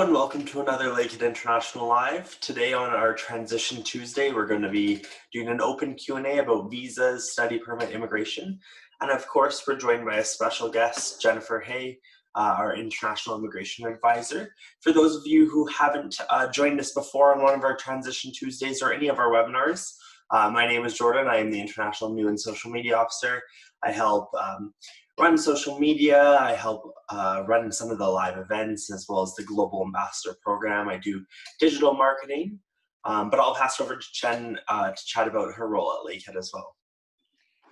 and welcome to another Lakehead International Live. Today on our Transition Tuesday, we're going to be doing an open Q&A about visas, study permit, immigration. And of course, we're joined by a special guest, Jennifer Hay, our International Immigration Advisor. For those of you who haven't joined us before on one of our Transition Tuesdays or any of our webinars, my name is Jordan. I am the International New and Social Media Officer. I help run social media. I help run some of the live events as well as the Global Ambassador Program. I do digital marketing, but I'll pass over to Jen to chat about her role at Lakehead as well.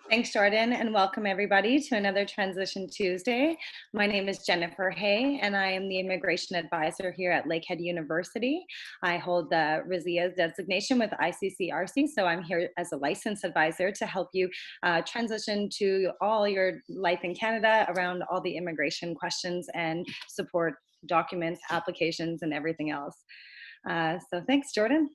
Thanks, Jordan, and welcome everybody to another Transition Tuesday. My name is Jennifer Hay, and I am the Immigration Advisor here at Lakehead University. I hold the Residency designation with ICCRC, so I'm here as a licensed advisor to help you transition to all your life in Canada around all the immigration questions and support documents, applications, and everything else. So thanks, Jordan.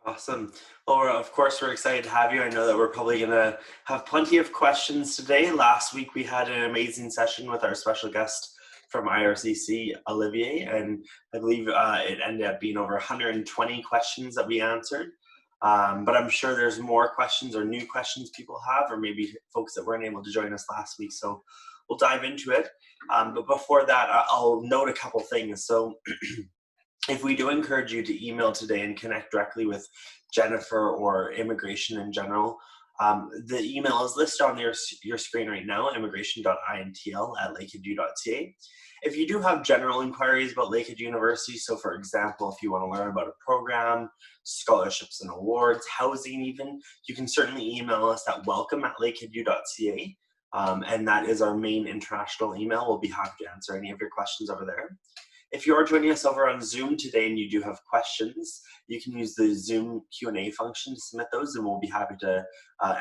Awesome. Well, of course, we're excited to have you. I know that we're probably going to have plenty of questions today. Last week, we had an amazing session with our special guest from IRCC, Olivier, and I believe it ended up being over 120 questions that we answered. But I'm sure there's more questions or new questions people have, or maybe folks that weren't able to join us last week. So we'll dive into it. But before that, I'll note a couple things. So if we do encourage you to email today and connect directly with Jennifer or immigration in general, the email is listed on your screen right now, immigration.intl@lakeheadu.ca. If you do have general inquiries about Lakehead University, so for example, if you want to learn about a program, scholarships and awards, housing even, you can certainly email us at welcome@lakeheadu.ca. And that is our main international email. We'll be happy to answer any of your questions over there. If you are joining us over on Zoom today and you do have questions, you can use the Zoom Q&A function to submit those, and we'll be happy to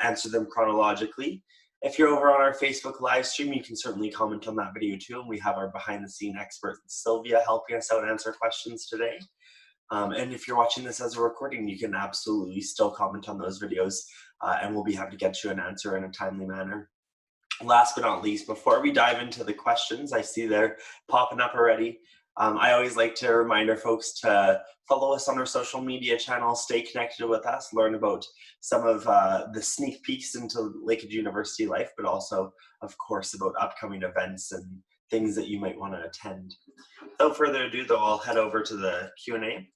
answer them chronologically. If you're over on our Facebook live stream, you can certainly comment on that video too, and we have our behind-the-scene expert, Sylvia, helping us out answer questions today. And if you're watching this as a recording, you can absolutely still comment on those videos, and we'll be happy to get you an answer in a timely manner. Last but not least, before we dive into the questions, I see they're popping up already. I always like to remind our folks to follow us on our social media channels, stay connected with us, learn about some of the sneak peeks into Lakehead University life, but also, of course, about upcoming events and things that you might want to attend. Without further ado, though, I'll head over to the Q&A,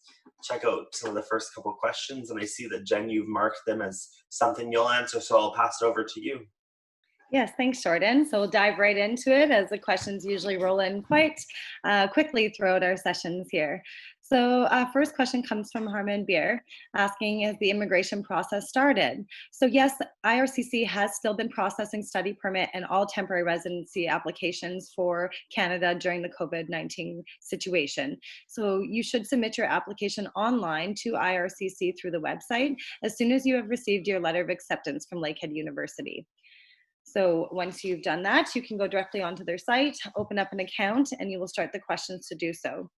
check out some of the first couple questions, and I see that, Jen, you've marked them as something you'll answer, so I'll pass it over to you. Yes, thanks, Jordan. So we'll dive right into it, as the questions usually roll in quite quickly throughout our sessions here. So first question comes from Harman Beer, asking, has the immigration process started? So yes, IRCC has still been processing study permit and all temporary residency applications for Canada during the COVID-19 situation. So you should submit your application online to IRCC through the website as soon as you have received your letter of acceptance from Lakehead University. So once you've done that, you can go directly onto their site, open up an account, and you will start the questions to do so.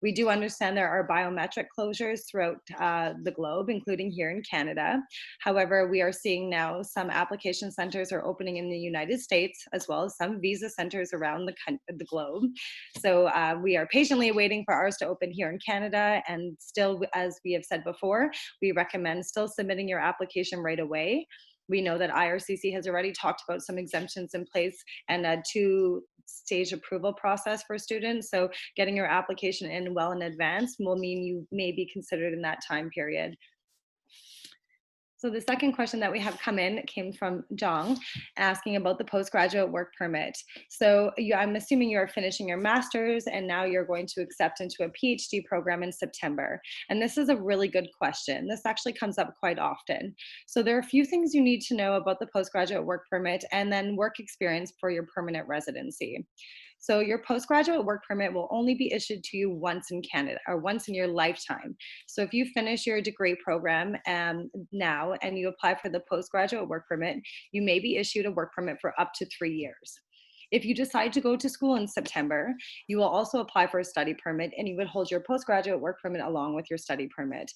We do understand there are biometric closures throughout the globe, including here in Canada. However, we are seeing now some application centers are opening in the United States, as well as some visa centers around the globe. So we are patiently waiting for ours to open here in Canada. And still, as we have said before, we recommend still submitting your application right away. We know that IRCC has already talked about some exemptions in place and a two-stage approval process for students. So getting your application in well in advance will mean you may be considered in that time period. So the second question that we have come in came from Jong, asking about the postgraduate work permit. So I'm assuming you're finishing your master's and now you're going to accept into a PhD program in September. And this is a really good question. This actually comes up quite often. So there are a few things you need to know about the postgraduate work permit and then work experience for your permanent residency. So your postgraduate work permit will only be issued to you once in Canada, or once in your lifetime. So if you finish your degree program now and you apply for the postgraduate work permit, you may be issued a work permit for up to 3 years. If you decide to go to school in September, you will also apply for a study permit, and you would hold your postgraduate work permit along with your study permit.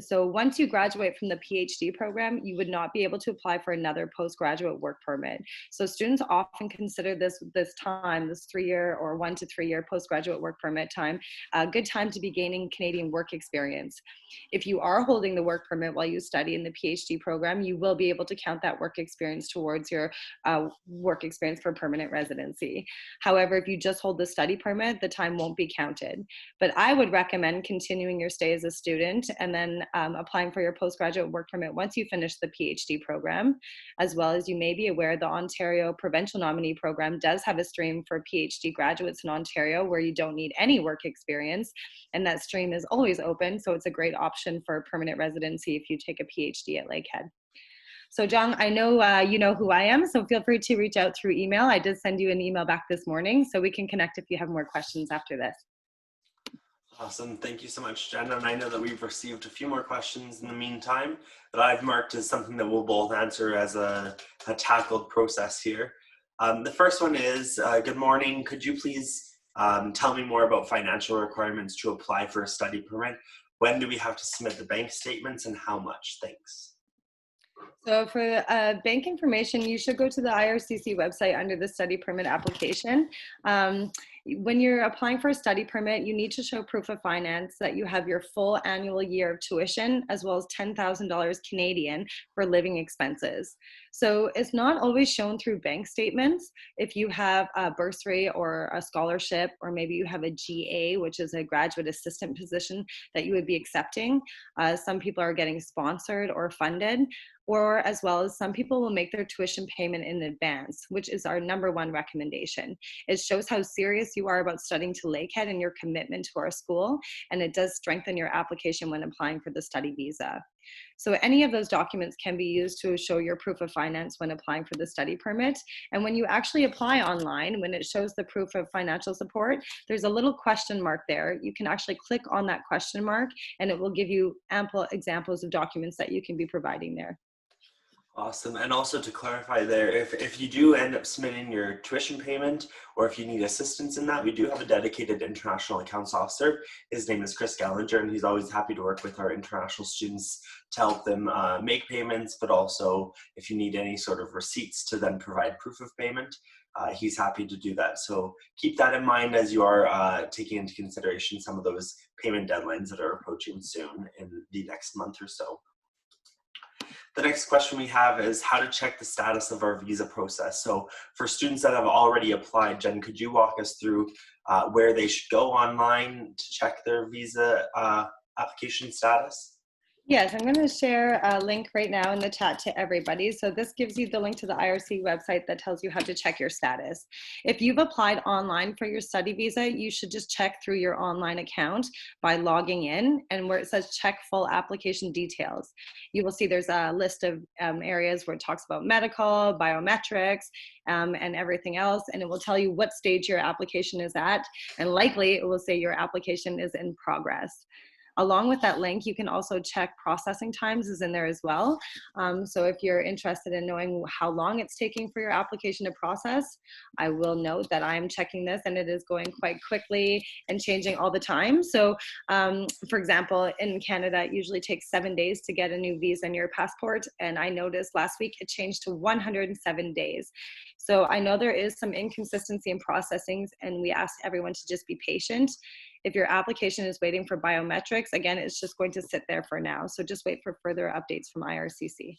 So once you graduate from the PhD program, you would not be able to apply for another postgraduate work permit. So students often consider this time, this 3-year or 1 to 3 year postgraduate work permit time, a good time to be gaining Canadian work experience. If you are holding the work permit while you study in the PhD program, you will be able to count that work experience towards your work experience for permanent residency. However, if you just hold the study permit, the time won't be counted. But I would recommend continuing your stay as a student and then applying for your postgraduate work permit once you finish the PhD program. As well as, you may be aware, the Ontario Provincial Nominee Program does have a stream for PhD graduates in Ontario where you don't need any work experience, and that stream is always open, so it's a great option for permanent residency if you take a PhD at Lakehead. So John, I know you know who I am, so feel free to reach out through email. I did send you an email back this morning, so we can connect if you have more questions after this. Awesome. Thank you so much, Jen. And I know that we've received a few more questions in the meantime that I've marked as something that we'll both answer as a tackled process here. The first one is, good morning. Could you please tell me more about financial requirements to apply for a study permit? When do we have to submit the bank statements and how much? Thanks. So for bank information, you should go to the IRCC website under the study permit application. When you're applying for a study permit, you need to show proof of finance that you have your full annual year of tuition, as well as $10,000 Canadian for living expenses. So it's not always shown through bank statements. If you have a bursary or a scholarship, or maybe you have a GA, which is a graduate assistant position that you would be accepting, some people are getting sponsored or funded, or as well as some people will make their tuition payment in advance, which is our #1 recommendation. It shows how serious you are about studying to Lakehead and your commitment to our school, and it does strengthen your application when applying for the study visa. So any of those documents can be used to show your proof of finance when applying for the study permit. And when you actually apply online, when it shows the proof of financial support, there's a little question mark there. You can actually click on that question mark and it will give you ample examples of documents that you can be providing there. Awesome. And also to clarify there, if you do end up submitting your tuition payment, or if you need assistance in that, we do have a dedicated international accounts officer. His name is Chris Gallinger, and he's always happy to work with our international students to help them make payments, but also if you need any sort of receipts to then provide proof of payment, he's happy to do that. So keep that in mind as you are taking into consideration some of those payment deadlines that are approaching soon in the next month or so. The next question we have is how to check the status of our visa process. So for students that have already applied, Jen, could you walk us through where they should go online to check their visa application status? Yes, I'm going to share a link right now in the chat to everybody. So this gives you the link to the IRC website that tells you how to check your status. If you've applied online for your study visa, you should just check through your online account by logging in, and where it says check full application details, you will see there's a list of areas where it talks about medical, biometrics, and everything else, and it will tell you what stage your application is at, and likely it will say your application is in progress. Along with that link, you can also check processing times is in there as well. So if you're interested in knowing how long it's taking for your application to process, I will note that I'm checking this and it is going quite quickly and changing all the time. So for example, in Canada, it usually takes 7 days to get a new visa and your passport. And I noticed last week it changed to 107 days. So I know there is some inconsistency in processings, and we ask everyone to just be patient. If your application is waiting for biometrics, again, it's just going to sit there for now. So just wait for further updates from IRCC.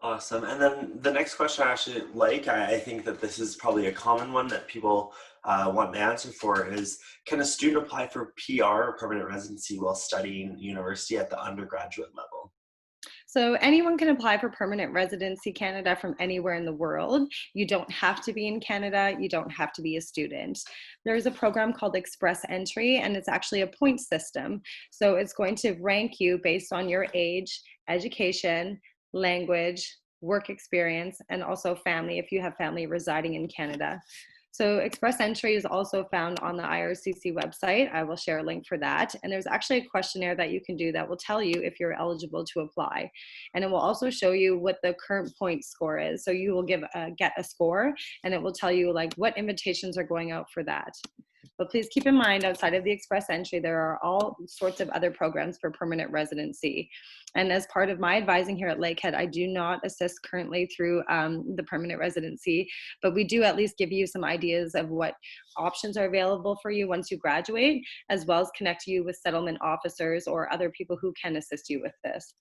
Awesome. And then the next question I actually like, I think that this is probably a common one that people want the answer for, is can a student apply for PR or permanent residency while studying university at the undergraduate level? So anyone can apply for permanent residency Canada from anywhere in the world. You don't have to be in Canada. You don't have to be a student. There's a program called Express Entry, and it's actually a point system. So it's going to rank you based on your age, education, language, work experience, and also family, if you have family residing in Canada. So Express Entry is also found on the IRCC website. I will share a link for that. And there's actually a questionnaire that you can do that will tell you if you're eligible to apply. And it will also show you what the current point score is. So you will get a score, and it will tell you like what invitations are going out for that. But please keep in mind, outside of the express entry, there are all sorts of other programs for permanent residency. And as part of my advising here at Lakehead, I do not assist currently through the permanent residency, but we do at least give you some ideas of what options are available for you once you graduate, as well as connect you with settlement officers or other people who can assist you with this.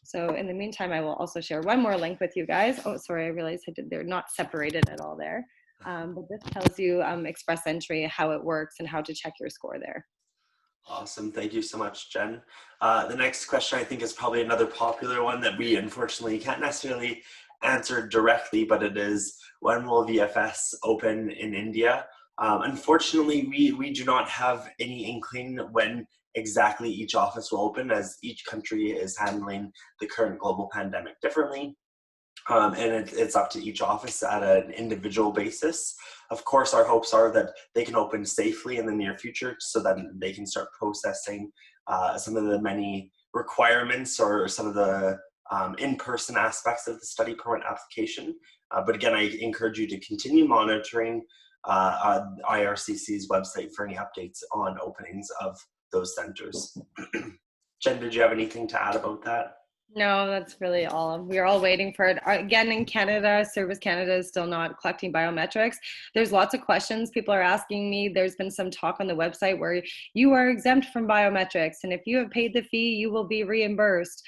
So in the meantime, I will also share one more link with you guys. Oh, sorry, I realized they're not separated at all there. But this tells you express entry, how it works, and how to check your score there. Awesome. Thank you so much, Jen. The next question I think is probably another popular one that we unfortunately can't necessarily answer directly, but it is, when will VFS open in India? Unfortunately, we do not have any inkling when exactly each office will open, as each country is handling the current global pandemic differently. And it's up to each office at an individual basis. Of course, our hopes are that they can open safely in the near future so that they can start processing some of the many requirements or some of the in-person aspects of the study permit application. But again, I encourage you to continue monitoring IRCC's website for any updates on openings of those centers. Jen, did you have anything to add about that? No, that's really all. We're all waiting for it. Again, in Canada, Service Canada is still not collecting biometrics. There's lots of questions people are asking me. There's been some talk on the website where you are exempt from biometrics, and if you have paid the fee, you will be reimbursed.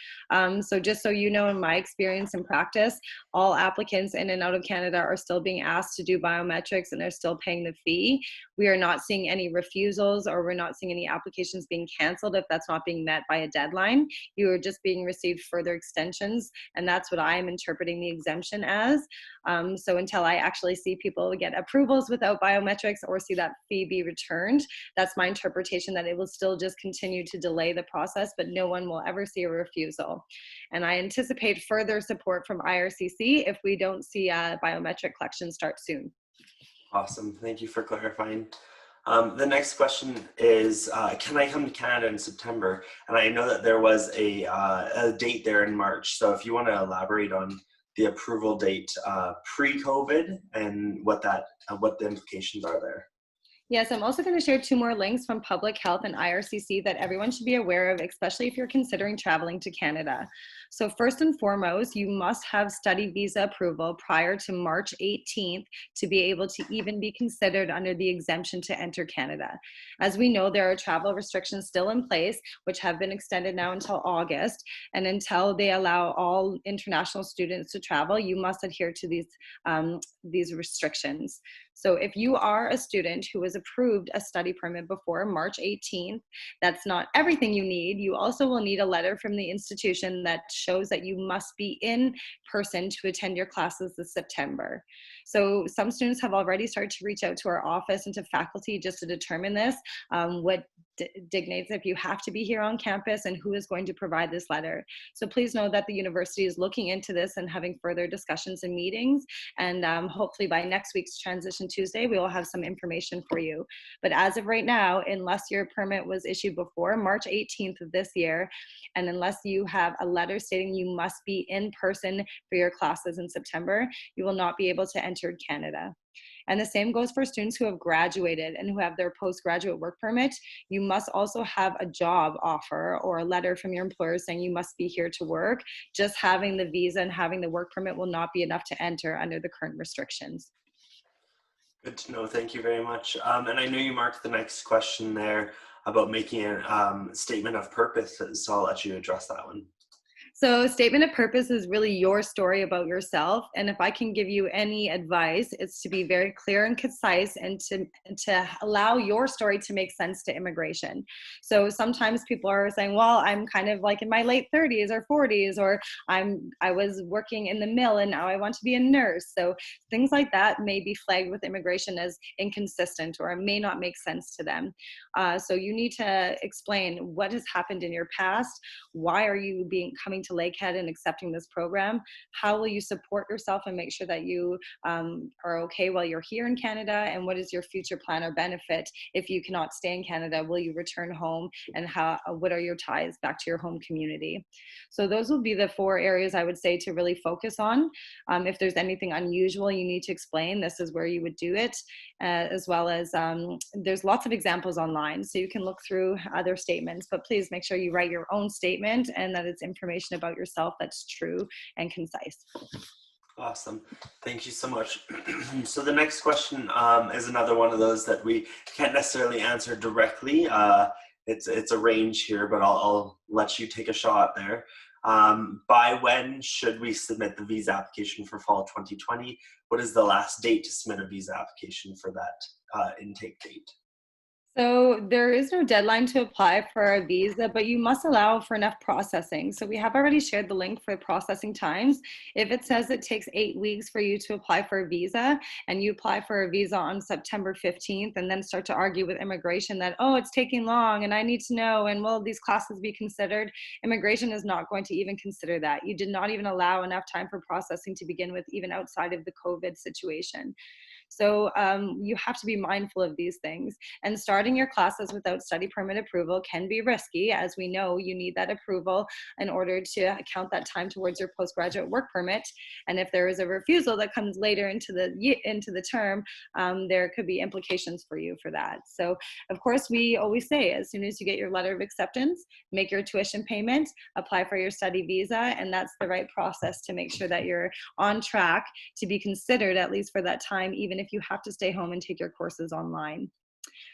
So just so you know, in my experience and practice, all applicants in and out of Canada are still being asked to do biometrics, and they're still paying the fee. We are not seeing any refusals, or we're not seeing any applications being canceled if that's not being met by a deadline. You are just being received further extensions, and that's what I'm interpreting the exemption as. So until I actually see people get approvals without biometrics or see that fee be returned, that's my interpretation, that it will still just continue to delay the process, but no one will ever see a refusal. And I anticipate further support from IRCC if we don't see biometric collection start soon. Awesome. Thank you for clarifying. The next question is, can I come to Canada in September? And I know that there was a date there in March. So if you want to elaborate on the approval date pre-COVID and what the implications are there. Yes, I'm also going to share 2 more links from Public Health and IRCC that everyone should be aware of, especially if you're considering traveling to Canada. So first and foremost, you must have study visa approval prior to March 18th to be able to even be considered under the exemption to enter Canada. As we know, there are travel restrictions still in place, which have been extended now until August. And until they allow all international students to travel, you must adhere to these restrictions. So if you are a student who was approved a study permit before March 18th, that's not everything you need. You also will need a letter from the institution that shows that you must be in person to attend your classes this September. So some students have already started to reach out to our office and to faculty just to determine this, what designates if you have to be here on campus and who is going to provide this letter. So please know that the university is looking into this and having further discussions and meetings. And hopefully by next week's Transition Tuesday, we will have some information for you. But as of right now, unless your permit was issued before March 18th of this year, and unless you have a letter stating you must be in person for your classes in September, you will not be able to enter Canada. And the same goes for students who have graduated and who have their postgraduate work permit. You must also have a job offer or a letter from your employer saying you must be here to work. Just having the visa and having the work permit will not be enough to enter under the current restrictions. Good to know. Thank you very much. And I know you marked the next question there about making a statement of purpose, so I'll let you address that one. So statement of purpose is really your story about yourself. And if I can give you any advice, it's to be very clear and concise and to allow your story to make sense to immigration. So sometimes people are saying, well, I'm kind of like in my late 30s or 40s, or I was working in the mill and now I want to be a nurse. So things like that may be flagged with immigration as inconsistent, or it may not make sense to them. So you need to explain what has happened in your past. Why are you coming to Lakehead and accepting this program? How will you support yourself and make sure that you are okay while you're here in Canada? And what is your future plan or benefit if you cannot stay in Canada? Will you return home? And what are your ties back to your home community? So those will be the 4 areas I would say to really focus on. If there's anything unusual you need to explain, this is where you would do it, as well as there's lots of examples online, so you can look through other statements, but please make sure you write your own statement and that it's information about yourself that's true and concise. Awesome. Thank you so much. So the next question is another one of those that we can't necessarily answer directly. It's a range here, but I'll let you take a shot there. By when should we submit the visa application for fall 2020? What is the last date to submit a visa application for that intake date? So there is no deadline to apply for a visa, but you must allow for enough processing. So we have already shared the link for processing times. If it says it takes 8 weeks for you to apply for a visa, and you apply for a visa on September 15th and then start to argue with immigration that, oh, it's taking long and I need to know, and will these classes be considered? Immigration is not going to even consider that. You did not even allow enough time for processing to begin with, even outside of the COVID situation. So you have to be mindful of these things. And starting your classes without study permit approval can be risky. As we know, you need that approval in order to count that time towards your postgraduate work permit. And if there is a refusal that comes later into the term, there could be implications for you for that. So of course, we always say, as soon as you get your letter of acceptance, make your tuition payment, apply for your study visa, and that's the right process to make sure that you're on track to be considered, at least for that time, even if you have to stay home and take your courses online.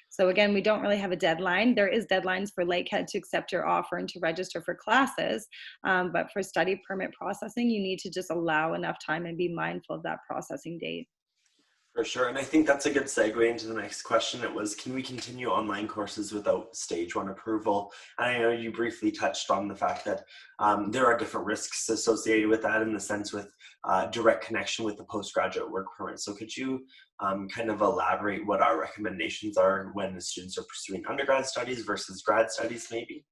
So again, we don't really have a deadline. There is deadlines for Lakehead to accept your offer and to register for classes, but for study permit processing, you need to just allow enough time and be mindful of that processing date. For sure, and I think that's a good segue into the next question. It was, can we continue online courses without stage 1 approval? And I know you briefly touched on the fact that there are different risks associated with that, in the sense with direct connection with the postgraduate work permit. So could you kind of elaborate what our recommendations are when the students are pursuing undergrad studies versus grad studies maybe?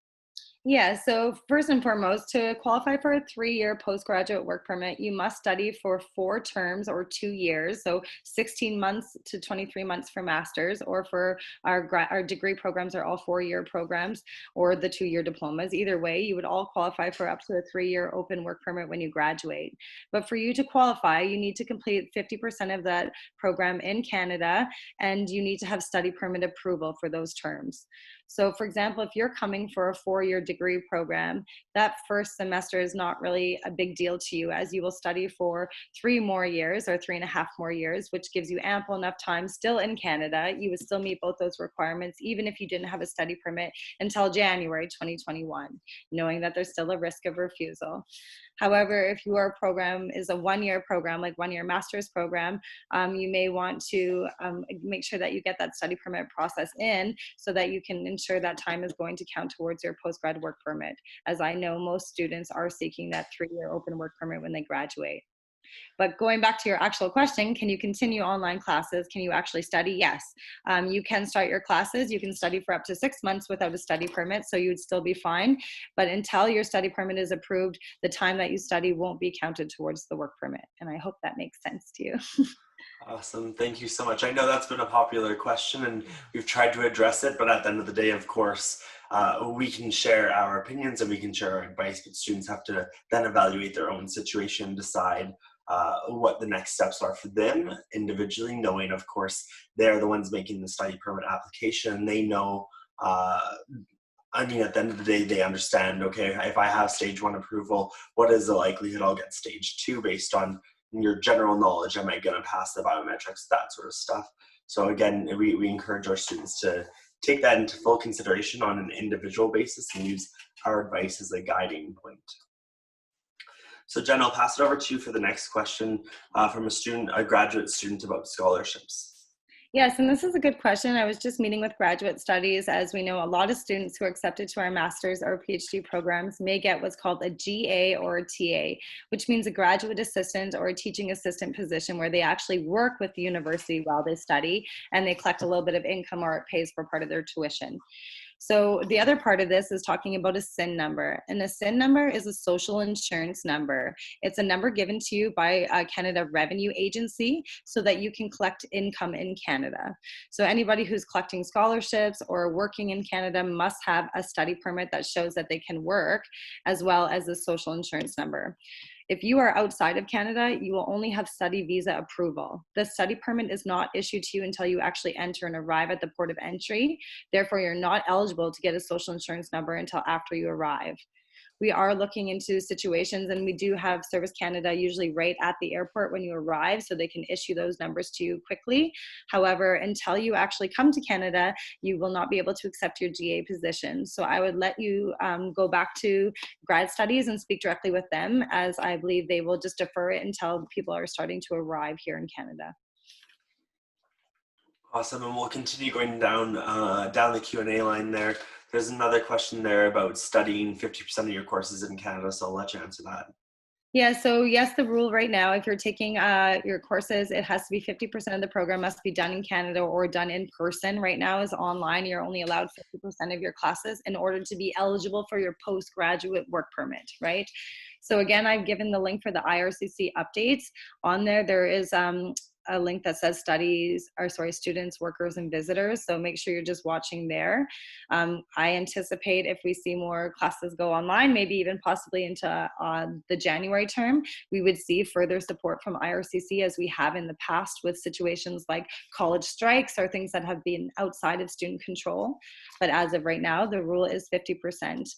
Yeah, so first and foremost, to qualify for a 3-year postgraduate work permit, you must study for 4 terms or 2 years, so 16 months to 23 months for masters, or for our degree programs are all 4-year programs, or the 2-year diplomas. Either way, you would all qualify for up to a 3-year open work permit when you graduate. But for you to qualify, you need to complete 50% of that program in Canada, and you need to have study permit approval for those terms. So for example, if you're coming for a 4-year degree program, that first semester is not really a big deal to you, as you will study for 3 more years or 3.5 more years, which gives you ample enough time still in Canada. You would still meet both those requirements, even if you didn't have a study permit until January 2021, knowing that there's still a risk of refusal. However, if your program is a 1-year program, like 1-year master's program, you may want to make sure that you get that study permit process in, so that you can ensure that time is going to count towards your postgrad work permit, as I know most students are seeking that 3-year open work permit when they graduate. But going back to your actual question, can you continue online classes? Can you actually study? Yes. You can start your classes. You can study for up to 6 months without a study permit, so you'd still be fine. But until your study permit is approved, the time that you study won't be counted towards the work permit. And I hope that makes sense to you. Awesome. Thank you so much. I know that's been a popular question and we've tried to address it, but at the end of the day, of course, we can share our opinions and we can share our advice, but students have to then evaluate their own situation, decide what the next steps are for them individually, knowing, of course, they're the ones making the study permit application. They know, I mean, at the end of the day, they understand, okay, if I have stage 1 approval, what is the likelihood I'll get stage 2 based on your general knowledge? Am I going to pass the biometrics, that sort of stuff? So again, we encourage our students to take that into full consideration on an individual basis and use our advice as a guiding point. So Jen, I'll pass it over to you for the next question from a graduate student about scholarships. Yes, and this is a good question. I was just meeting with graduate studies. As we know, a lot of students who are accepted to our master's or PhD programs may get what's called a GA or a TA, which means a graduate assistant or a teaching assistant position, where they actually work with the university while they study and they collect a little bit of income, or it pays for part of their tuition. So the other part of this is talking about a SIN number. And a SIN number is a social insurance number. It's a number given to you by Canada Revenue Agency so that you can collect income in Canada. So anybody who's collecting scholarships or working in Canada must have a study permit that shows that they can work, as well as a social insurance number. If you are outside of Canada, you will only have study visa approval. The study permit is not issued to you until you actually enter and arrive at the port of entry. Therefore, you're not eligible to get a social insurance number until after you arrive. We are looking into situations, and we do have Service Canada usually right at the airport when you arrive, so they can issue those numbers to you quickly. However, until you actually come to Canada, you will not be able to accept your GA position. So I would let you go back to grad studies and speak directly with them, as I believe they will just defer it until people are starting to arrive here in Canada. Awesome, and we'll continue going down the Q&A line there. There's another question there about studying 50% of your courses in Canada, so I'll let you answer that. Yeah, so yes, the rule right now, if you're taking your courses, it has to be 50% of the program must be done in Canada or done in person. Right now is online. You're only allowed 50% of your classes in order to be eligible for your postgraduate work permit, right? So again, I've given the link for the IRCC updates. On there, there is a link that says students, workers, and visitors. So make sure you're just watching there. I anticipate if we see more classes go online, maybe even possibly into the January term, we would see further support from IRCC as we have in the past with situations like college strikes or things that have been outside of student control. But as of right now, the rule is 50%.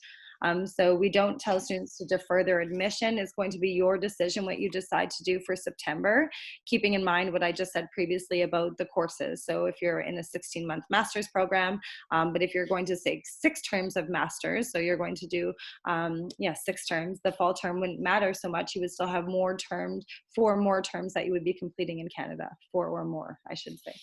So we don't tell students to defer their admission. It's going to be your decision what you decide to do for September, keeping in mind what I just said previously about the courses. So if you're in a 16-month master's program, but if you're going to take 6 terms of master's, so you're going to do 6 terms, the fall term wouldn't matter so much. You would still have 4 more terms that you would be completing in Canada, 4 or more, I should say.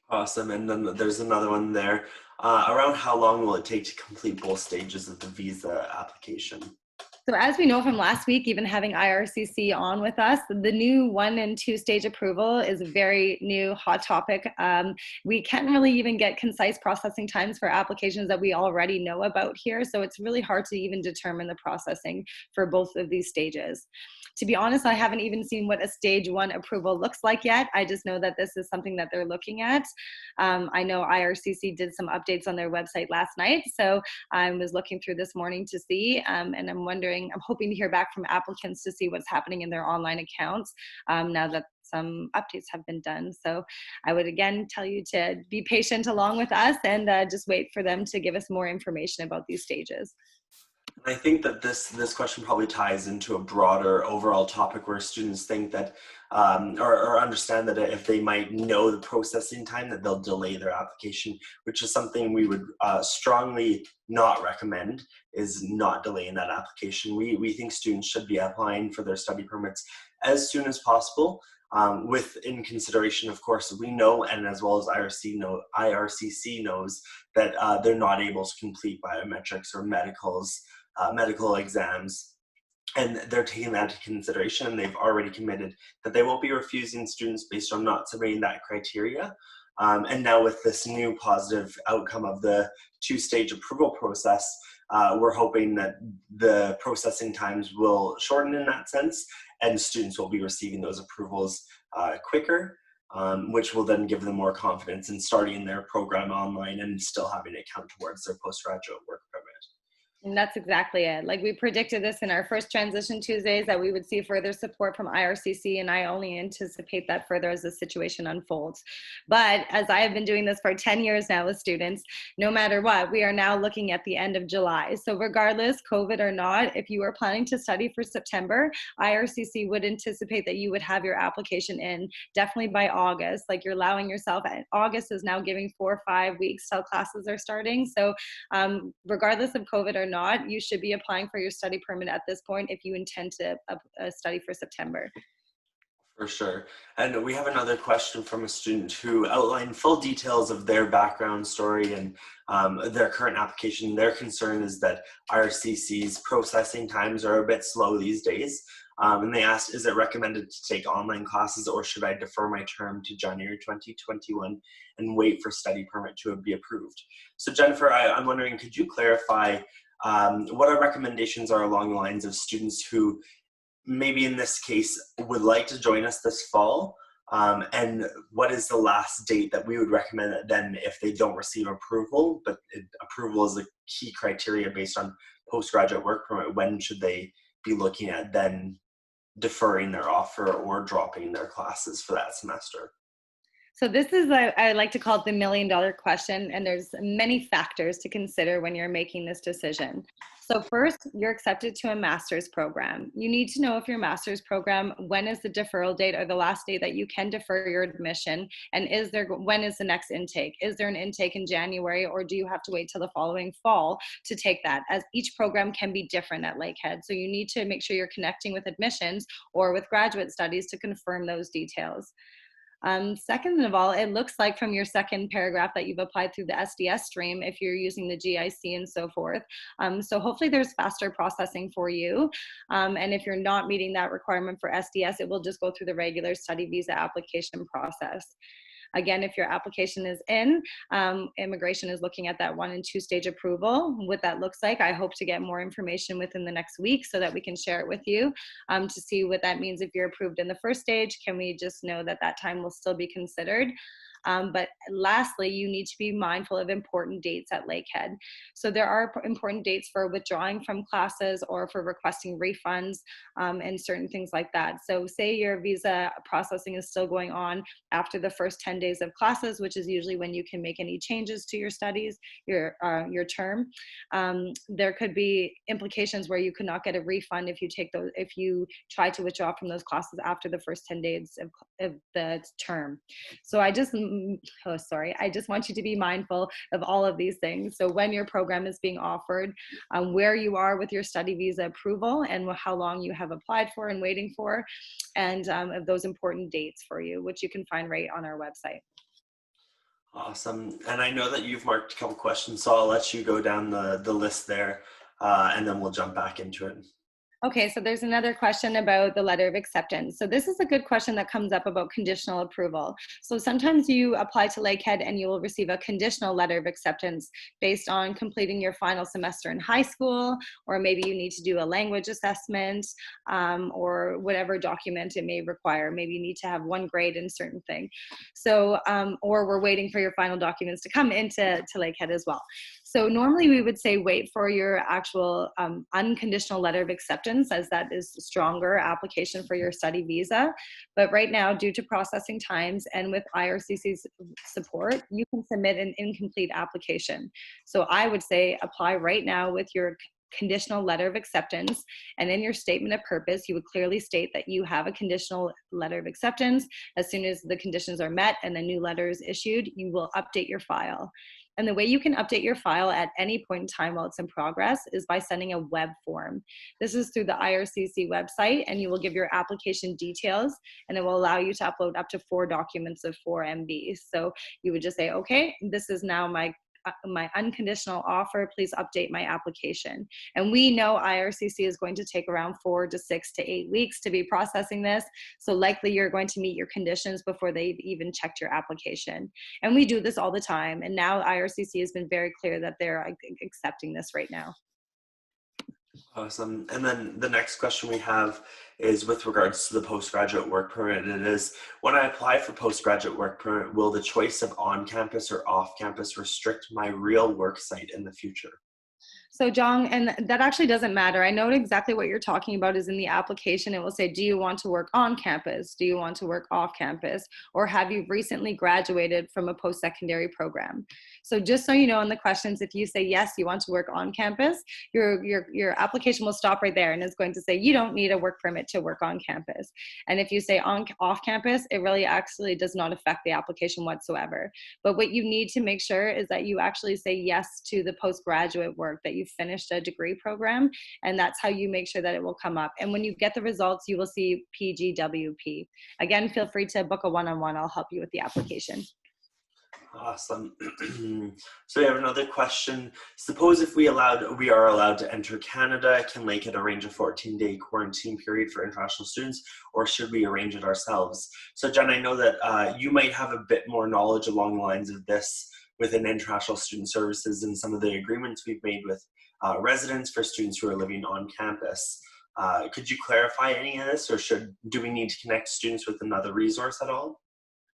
Awesome, and then there's another one there. Around how long will it take to complete both stages of the visa application? So as we know from last week, even having IRCC on with us, the new 1 and 2 stage approval is a very new hot topic. We can't really even get concise processing times for applications that we already know about here. So it's really hard to even determine the processing for both of these stages. To be honest, I haven't even seen what a stage 1 approval looks like yet. I just know that this is something that they're looking at. I know IRCC did some updates on their website last night. So I was looking through this morning to see, and I'm hoping to hear back from applicants to see what's happening in their online accounts now that some updates have been done. So I would again tell you to be patient along with us and just wait for them to give us more information about these stages. I think that this question probably ties into a broader overall topic where students think that or understand that if they might know the processing time, that they'll delay their application, which is something we would strongly not recommend, is not delaying that application. We think students should be applying for their study permits as soon as possible. In consideration, of course, we know, and as well as IRCC knows, that they're not able to complete biometrics or medical exams, and they're taking that into consideration, and they've already committed that they won't be refusing students based on not submitting that criteria. And now with this new positive outcome of the 2-stage approval process, we're hoping that the processing times will shorten in that sense, and students will be receiving those approvals quicker, which will then give them more confidence in starting their program online and still having it count towards their postgraduate work permit. And that's exactly it. Like we predicted this in our first Transition Tuesdays, that we would see further support from IRCC, and I only anticipate that further as the situation unfolds. But as I have been doing this for 10 years now with students, no matter what, we are now looking at the end of July. So regardless, COVID or not, if you are planning to study for September, IRCC would anticipate that you would have your application in definitely by August. Like you're allowing yourself, August is now giving 4 or 5 weeks till classes are starting. So regardless of COVID or not, you should be applying for your study permit at this point if you intend to study for September. For sure. And we have another question from a student who outlined full details of their background story and their current application. Their concern is that IRCC's processing times are a bit slow these days. And they asked, is it recommended to take online classes, or should I defer my term to January 2021 and wait for study permit to be approved? So Jennifer, I'm wondering, could you clarify what our recommendations are along the lines of students who maybe in this case would like to join us this fall, and what is the last date that we would recommend then if they don't receive approval, but approval is a key criteria based on postgraduate work permit? When should they be looking at then deferring their offer or dropping their classes for that semester? So this is, I like to call it the $1,000,000 question, and there's many factors to consider when you're making this decision. So first, you're accepted to a master's program. You need to know if your master's program, when is the deferral date or the last day that you can defer your admission, and when is the next intake? Is there an intake in January, or do you have to wait till the following fall to take that? As each program can be different at Lakehead, so you need to make sure you're connecting with admissions or with graduate studies to confirm those details. Second of all, it looks like from your second paragraph that you've applied through the SDS stream if you're using the GIC and so forth. So hopefully there's faster processing for you. And if you're not meeting that requirement for SDS, it will just go through the regular study visa application process. Again, if your application is in, immigration is looking at that 1 and 2 stage approval. What that looks like, I hope to get more information within the next week so that we can share it with you to see what that means. If you're approved in the first stage, can we just know that that time will still be considered? But lastly, you need to be mindful of important dates at Lakehead. So there are important dates for withdrawing from classes or for requesting refunds and certain things like that. So say your visa processing is still going on after the first 10 days of classes, which is usually when you can make any changes to your studies, your term. There could be implications where you could not get a refund if you try to withdraw from those classes after the first 10 days of the term. So I just want you to be mindful of all of these things. So when your program is being offered, where you are with your study visa approval and how long you have applied for and waiting for, and of those important dates for you, which you can find right on our website. Awesome. And I know that you've marked a couple questions, so I'll let you go down the list there, and then we'll jump back into it. Okay, so there's another question about the letter of acceptance. So this is a good question that comes up about conditional approval. So sometimes you apply to Lakehead and you will receive a conditional letter of acceptance based on completing your final semester in high school, or maybe you need to do a language assessment, or whatever document it may require. Maybe you need to have 1 grade in certain thing. So, or we're waiting for your final documents to come into Lakehead as well. So normally we would say wait for your actual unconditional letter of acceptance, as that is a stronger application for your study visa. But right now, due to processing times and with IRCC's support, you can submit an incomplete application. So I would say apply right now with your conditional letter of acceptance, and in your statement of purpose you would clearly state that you have a conditional letter of acceptance. As soon as the conditions are met and the new letter is issued, you will update your file. And the way you can update your file at any point in time while it's in progress is by sending a web form. This is through the IRCC website, and you will give your application details, and it will allow you to upload up to 4 documents of 4 MB. So you would just say, okay, this is now my unconditional offer, please update my application. And we know IRCC is going to take around 4 to 6 to 8 weeks to be processing this. So likely you're going to meet your conditions before they've even checked your application. And we do this all the time. And now IRCC has been very clear that they're accepting this right now. Awesome. And then the next question we have is with regards to the postgraduate work permit. And it is, when I apply for postgraduate work permit, will the choice of on-campus or off-campus restrict my real work site in the future? So Jong, and that actually doesn't matter. I know exactly what you're talking about is in the application. It will say, do you want to work on campus? Do you want to work off campus? Or have you recently graduated from a post-secondary program? So just so you know in the questions, if you say, yes, you want to work on campus, your application will stop right there and it's going to say, you don't need a work permit to work on campus. And if you say off campus, it really actually does not affect the application whatsoever. But what you need to make sure is that you actually say yes to the postgraduate work, that you finished a degree program, and that's how you make sure that it will come up. And when you get the results, you will see PGWP. Again, feel free to book a one-on-one. I'll help you with the application. Awesome. So we have another question. Suppose if we are allowed to enter Canada, can Lakehead arrange a 14-day quarantine period for international students, or should we arrange it ourselves? So Jen, I know that you might have a bit more knowledge along the lines of this within international student services and some of the agreements we've made with residents for students who are living on campus. Could you clarify any of this, or do we need to connect students with another resource at all?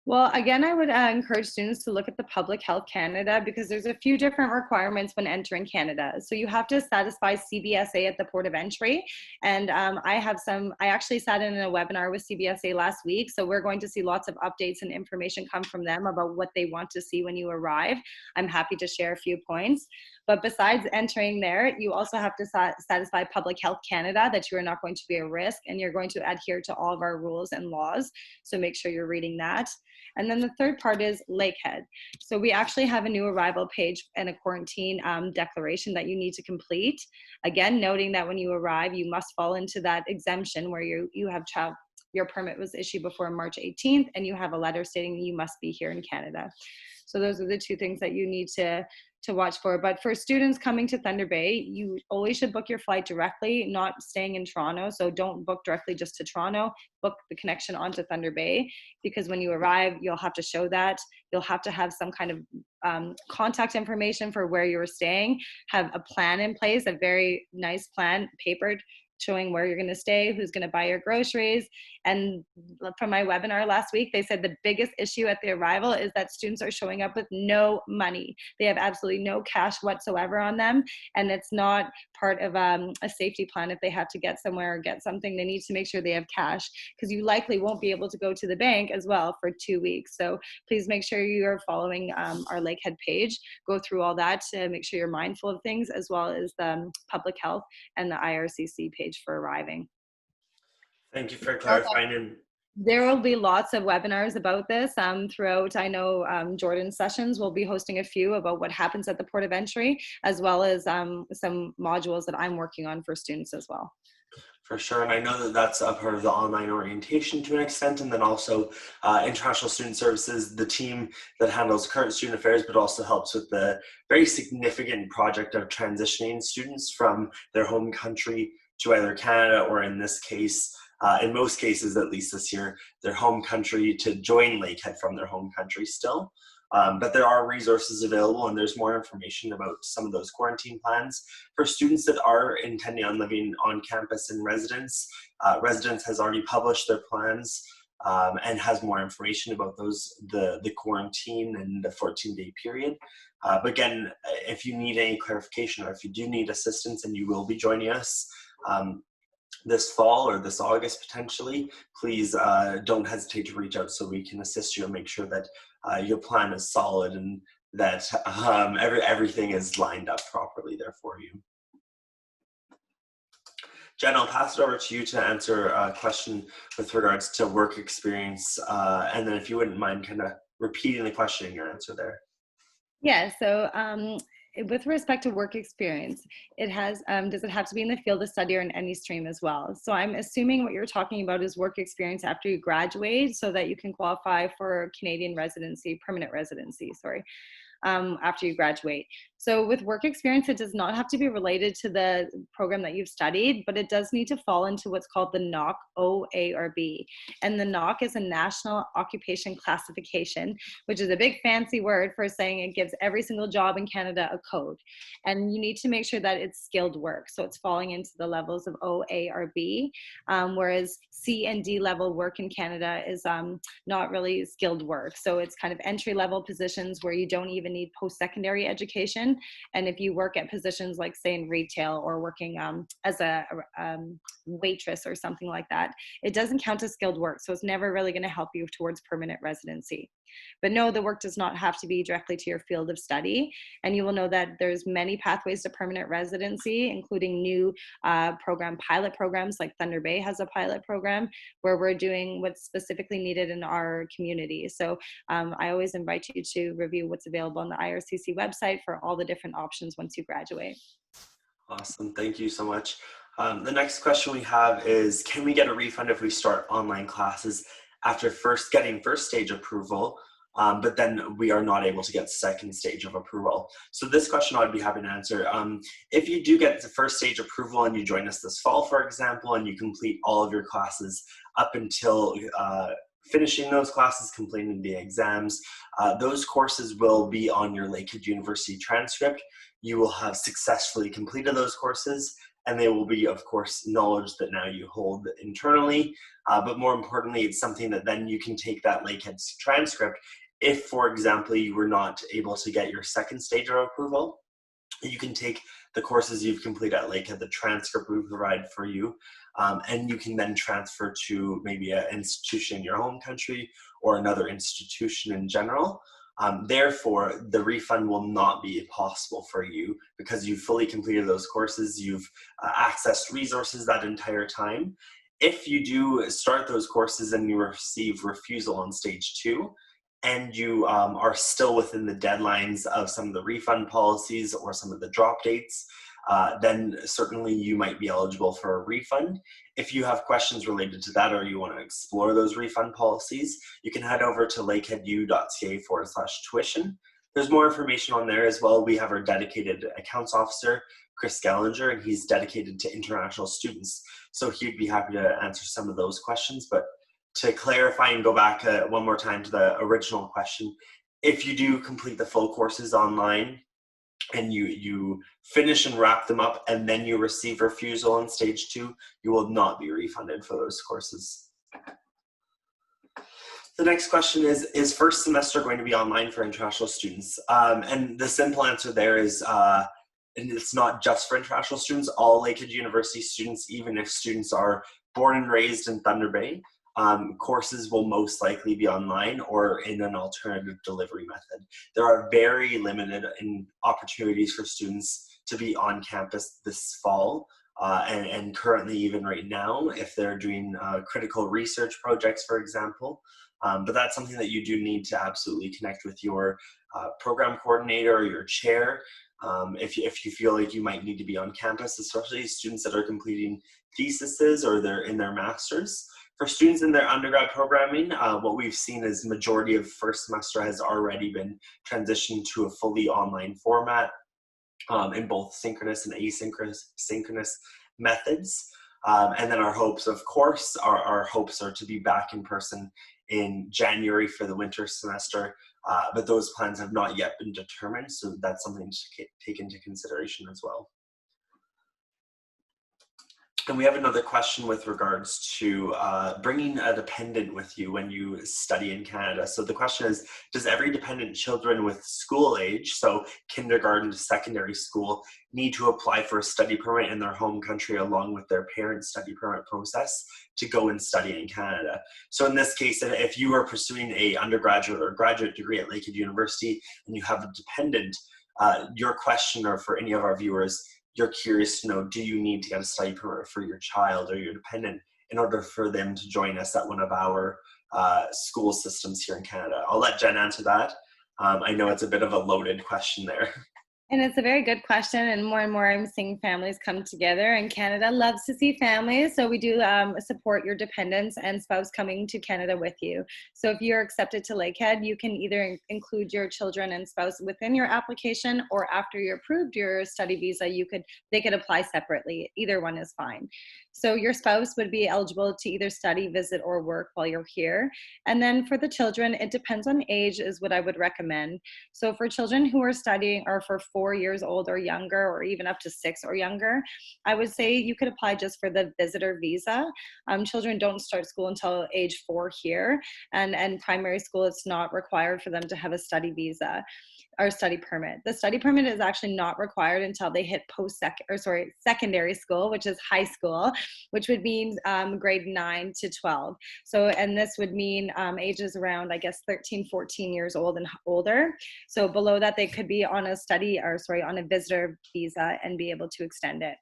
Well, again, I would encourage students to look at the Public Health Canada because there's a few different requirements when entering Canada. So you have to satisfy CBSA at the port of entry. And I actually sat in a webinar with CBSA last week. So we're going to see lots of updates and information come from them about what they want to see when you arrive. I'm happy to share a few points. But besides entering there, you also have to satisfy Public Health Canada that you are not going to be a risk and you're going to adhere to all of our rules and laws. So make sure you're reading that. And then the third part is Lakehead. So we actually have a new arrival page and a quarantine declaration that you need to complete. Again, noting that when you arrive, you must fall into that exemption where you have your permit was issued before March 18th and you have a letter stating you must be here in Canada. So those are the two things that you need to watch for. But for students coming to Thunder Bay, you always should book your flight directly, not staying in Toronto. So don't book directly just to Toronto, book the connection onto Thunder Bay, because when you arrive, you'll have to show that. You'll have to have some kind of contact information for where you're staying, have a plan in place, a very nice plan, papered, showing where you're going to stay, who's going to buy your groceries. And from my webinar last week, they said the biggest issue at the arrival is that students are showing up with no money. They have absolutely no cash whatsoever on them. And it's not part of a safety plan. If they have to get somewhere or get something, they need to make sure they have cash, because you likely won't be able to go to the bank as well for 2 weeks. So please make sure you are following our Lakehead page. Go through all that to make sure you're mindful of things, as well as the public health and the IRCC page for arriving. Thank you for clarifying. There will be lots of webinars about this throughout. I know Jordan Sessions will be hosting a few about what happens at the port of entry, as well as some modules that I'm working on for students as well. For sure, and I know that that's a part of the online orientation to an extent, and then also International Student Services, the team that handles current student affairs, but also helps with the very significant project of transitioning students from their home country to either Canada, or in this case, in most cases, at least this year, their home country, to join Lakehead from their home country still. But there are resources available, and there's more information about some of those quarantine plans. For students that are intending on living on campus in Residence, Residence has already published their plans and has more information about the quarantine and the 14-day period. But again, if you need any clarification, or if you do need assistance and you will be joining us this fall or this August potentially, please don't hesitate to reach out so we can assist you and make sure that your plan is solid and that everything is lined up properly there for you. Jen, I'll pass it over to you to answer a question with regards to work experience, and then if you wouldn't mind kind of repeating the question in your answer there. Yeah, so with respect to work experience, does it have to be in the field of study or in any stream as well? So I'm assuming what you're talking about is work experience after you graduate, so that you can qualify for Canadian residency, permanent residency, after you graduate. So with work experience, it does not have to be related to the program that you've studied, but it does need to fall into what's called the NOC, O, A, or B. And the NOC is a National Occupation Classification, which is a big fancy word for saying it gives every single job in Canada a code. And you need to make sure that it's skilled work. So it's falling into the levels of O, A, or B, whereas C and D level work in Canada is not really skilled work. So it's kind of entry-level positions where you don't even need post-secondary education. And if you work at positions like, say, in retail or working as a waitress or something like that, it doesn't count as skilled work. So it's never really going to help you towards permanent residency. But no, the work does not have to be directly to your field of study. And you will know that there's many pathways to permanent residency, including new pilot programs, like Thunder Bay has a pilot program where we're doing what's specifically needed in our community. So I always invite you to review what's available on the IRCC website for all the different options once you graduate. Awesome, thank you so much. The next question we have is, can we get a refund if we start online classes after getting first stage approval? but then we are not able to get the second stage of approval. So this question I'd be happy to answer. If you do get the first stage approval and you join us this fall, for example, and you complete all of your classes up until finishing those classes, completing the exams, those courses will be on your Lakehead University transcript. You will have successfully completed those courses, and they will be, of course, knowledge that now you hold internally. But more importantly, it's something that then you can take that Lakehead transcript. If, for example, you were not able to get your second stage of approval, you can take the courses you've completed at Lakehead, the transcript we provide for you, and you can then transfer to maybe an institution in your home country or another institution in general. Therefore, the refund will not be possible for you because you've fully completed those courses, you've accessed resources that entire time. If you do start those courses and you receive refusal on stage 2, and you are still within the deadlines of some of the refund policies or some of the drop dates, then certainly you might be eligible for a refund. If you have questions related to that or you want to explore those refund policies, you can head over to lakeheadu.ca/tuition. There's more information on there as well. We have our dedicated accounts officer, Chris Gallinger, and he's dedicated to international students. So he'd be happy to answer some of those questions. But to clarify and go back one more time to the original question, if you do complete the full courses online and you finish and wrap them up and then you receive refusal on stage 2, you will not be refunded for those courses. The next question is first semester going to be online for international students? And the simple answer there is, and it's not just for international students, all Lakehead University students, even if students are born and raised in Thunder Bay, courses will most likely be online or in an alternative delivery method. There are very limited opportunities for students to be on campus this fall, and currently even right now, if they're doing critical research projects, for example. But that's something that you do need to absolutely connect with your program coordinator or your chair if you feel like you might need to be on campus, especially students that are completing theses or they're in their masters. For students in their undergrad programming, what we've seen is majority of first semester has already been transitioned to a fully online format in both synchronous and asynchronous methods. And then our hopes, of course, our hopes are to be back in person in January for the winter semester, but those plans have not yet been determined, so that's something to take into consideration as well. And we have another question with regards to bringing a dependent with you when you study in Canada. So the question is, does every dependent children with school age, so kindergarten to secondary school, need to apply for a study permit in their home country along with their parents' study permit process to go and study in Canada? So in this case, if you are pursuing a undergraduate or graduate degree at Lakehead University and you have a dependent, your question, or for any of our viewers, you're curious to know, do you need to get a study permit for your child or your dependent in order for them to join us at one of our school systems here in Canada? I'll let Jen answer that. I know it's a bit of a loaded question there. And it's a very good question, and more I'm seeing families come together, and Canada loves to see families, so we do support your dependents and spouse coming to Canada with you. So if you're accepted to Lakehead, you can either include your children and spouse within your application, or after you're approved your study visa, they could apply separately. Either one is fine. So your spouse would be eligible to either study, visit, or work while you're here. And then for the children, it depends on age is what I would recommend. So for children who are studying or for 4 years old or younger, or even up to 6 or younger, I would say you could apply just for the visitor visa. Children don't start school until age 4 here, and primary school, it's not required for them to have a study visa or study permit. The study permit is actually not required until they hit secondary school, which is high school, which would mean grade 9 to 12. So, and this would mean ages around, I guess, 13, 14 years old and older. So below that, they could be on a visitor visa and be able to extend it.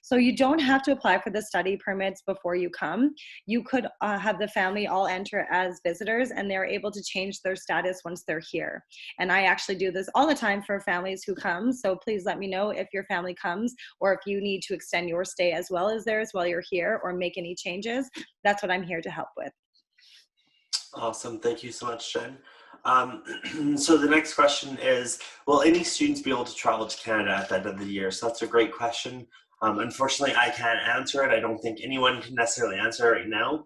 So you don't have to apply for the study permits before you come. You could have the family all enter as visitors, and they're able to change their status once they're here. And I actually do this all the time for families who come. So please let me know if your family comes, or if you need to extend your stay as well as theirs while you're here, or make any changes. That's what I'm here to help with. Awesome. Thank you so much, Jen. So the next question is, will any students be able to travel to Canada at the end of the year? So that's a great question. Unfortunately, I can't answer it. I don't think anyone can necessarily answer it right now.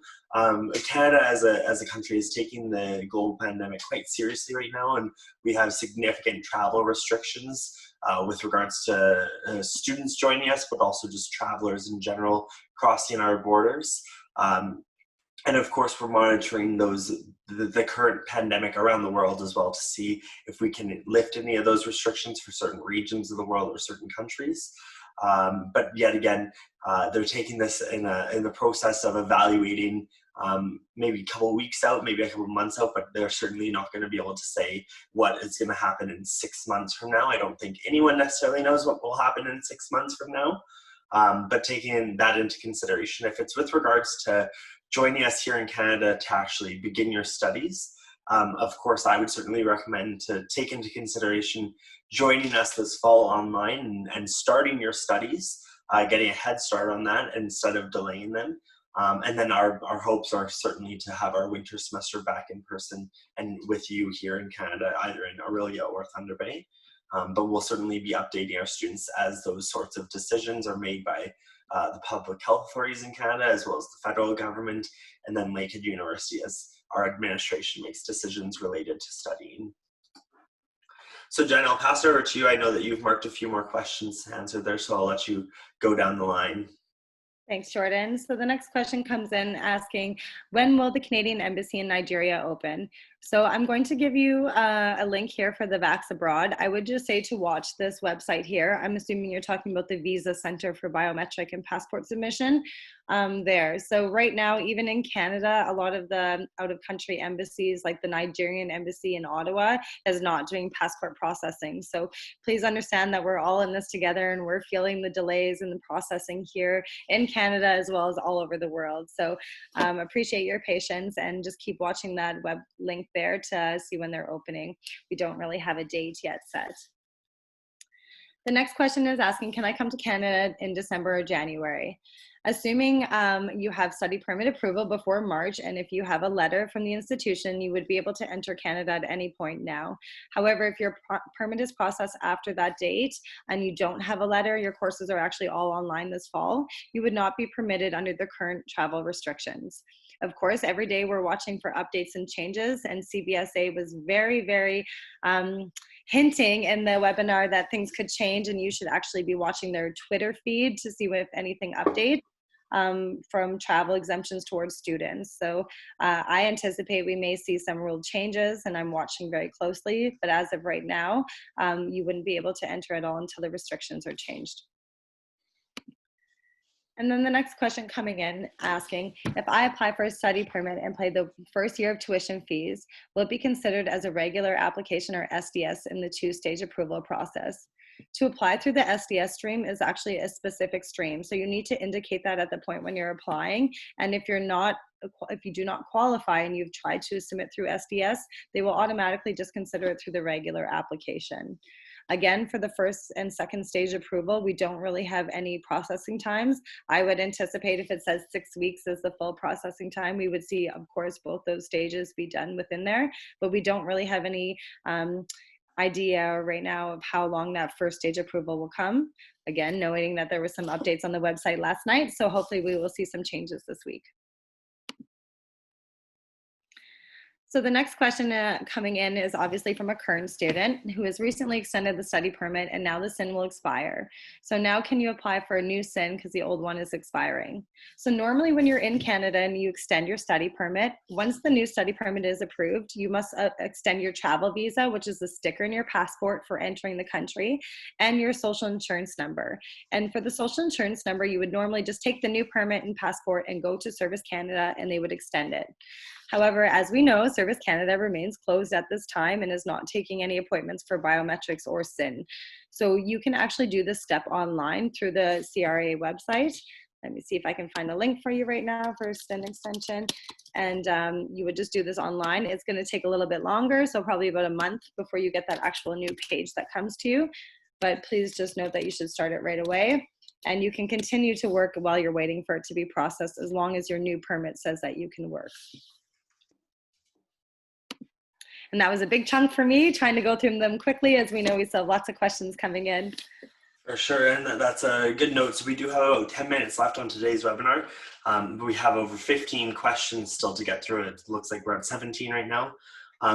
Canada as a country is taking the global pandemic quite seriously right now, and we have significant travel restrictions with regards to students joining us, but also just travelers in general crossing our borders. And of course, we're monitoring the current pandemic around the world as well to see if we can lift any of those restrictions for certain regions of the world or certain countries. But yet again, they're taking this in the process of evaluating maybe a couple of weeks out, maybe a couple of months out, but they're certainly not going to be able to say what is going to happen in 6 months from now. I don't think anyone necessarily knows what will happen in 6 months from now. But taking that into consideration, if it's with regards to joining us here in Canada to actually begin your studies, of course, I would certainly recommend to take into consideration joining us this fall online and starting your studies, getting a head start on that instead of delaying them. And then our hopes are certainly to have our winter semester back in person and with you here in Canada, either in Orillia or Thunder Bay. But we'll certainly be updating our students as those sorts of decisions are made by the public health authorities in Canada, as well as the federal government, and then Lakehead University as our administration makes decisions related to studying. So Jen, I'll pass it over to you. I know that you've marked a few more questions to answer there, so I'll let you go down the line. Thanks, Jordan. So the next question comes in asking, when will the Canadian Embassy in Nigeria open? So I'm going to give you a link here for the Vax Abroad. I would just say to watch this website here. I'm assuming you're talking about the Visa Center for Biometric and Passport Submission there. So right now, even in Canada, a lot of the out-of-country embassies, like the Nigerian embassy in Ottawa, is not doing passport processing. So please understand that we're all in this together and we're feeling the delays in the processing here in Canada as well as all over the world. So appreciate your patience and just keep watching that web link there to see when they're opening. We don't really have a date yet set. The next question is asking, can I come to Canada in December or January? Assuming you have study permit approval before March, and if you have a letter from the institution, you would be able to enter Canada at any point now. However, if your permit is processed after that date and you don't have a letter, your courses are actually all online this fall, you would not be permitted under the current travel restrictions. Of course, every day we're watching for updates and changes, and CBSA was very, very hinting in the webinar that things could change, and you should actually be watching their Twitter feed to see if anything updates from travel exemptions towards students. So I anticipate we may see some rule changes, and I'm watching very closely, but as of right now, you wouldn't be able to enter at all until the restrictions are changed. And then the next question coming in asking, if I apply for a study permit and pay the first year of tuition fees, will it be considered as a regular application or SDS in the two-stage approval process? To apply through the SDS stream is actually a specific stream. So you need to indicate that at the point when you're applying. And if you do not qualify and you've tried to submit through SDS, they will automatically just consider it through the regular application. Again, for the first and second stage approval, we don't really have any processing times. I would anticipate if it says 6 weeks as the full processing time, we would see, of course, both those stages be done within there, but we don't really have any idea right now of how long that first stage approval will come. Again, knowing that there were some updates on the website last night, so hopefully we will see some changes this week. So the next question coming in is obviously from a current student who has recently extended the study permit and now the SIN will expire. So now can you apply for a new SIN because the old one is expiring? So normally when you're in Canada and you extend your study permit, once the new study permit is approved, you must extend your travel visa, which is the sticker in your passport for entering the country, and your social insurance number. And for the social insurance number, you would normally just take the new permit and passport and go to Service Canada and they would extend it. However, as we know, Service Canada remains closed at this time and is not taking any appointments for biometrics or SIN. So you can actually do this step online through the CRA website. Let me see if I can find the link for you right now for SIN extension. And you would just do this online. It's going to take a little bit longer, so probably about a month before you get that actual new page that comes to you. But please just note that you should start it right away. And you can continue to work while you're waiting for it to be processed as long as your new permit says that you can work. And that was a big chunk for me, trying to go through them quickly, as we know we still have lots of questions coming in. For sure, and that's a good note. So we do have about 10 minutes left on today's webinar. We have over 15 questions still to get through. It looks like we're at 17 right now.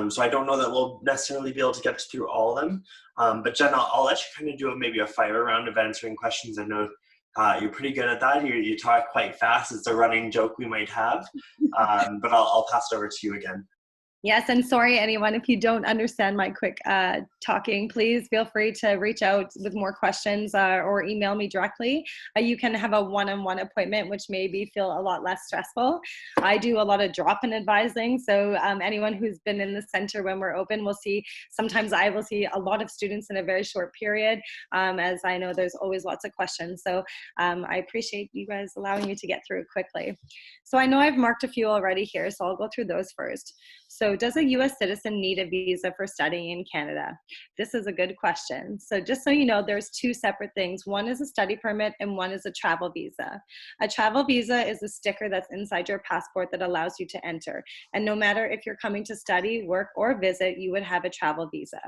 So I don't know that we'll necessarily be able to get through all of them. But Jen, I'll let you kind of do maybe a fire round of answering questions. I know you're pretty good at that. You talk quite fast. It's a running joke we might have. But I'll pass it over to you again. Yes, and sorry, anyone, if you don't understand my quick talking, please feel free to reach out with more questions or email me directly. You can have a one-on-one appointment, which maybe feel a lot less stressful. I do a lot of drop-in advising, so anyone who's been in the center when we're open will see, sometimes I will see a lot of students in a very short period, as I know there's always lots of questions. So I appreciate you guys allowing me to get through it quickly. So I know I've marked a few already here, so I'll go through those first. So does a US citizen need a visa for studying in Canada? This is a good question. So just so you know, there's two separate things. One is a study permit and one is a travel visa. A travel visa is a sticker that's inside your passport that allows you to enter. And no matter if you're coming to study, work, or visit, you would have a travel visa.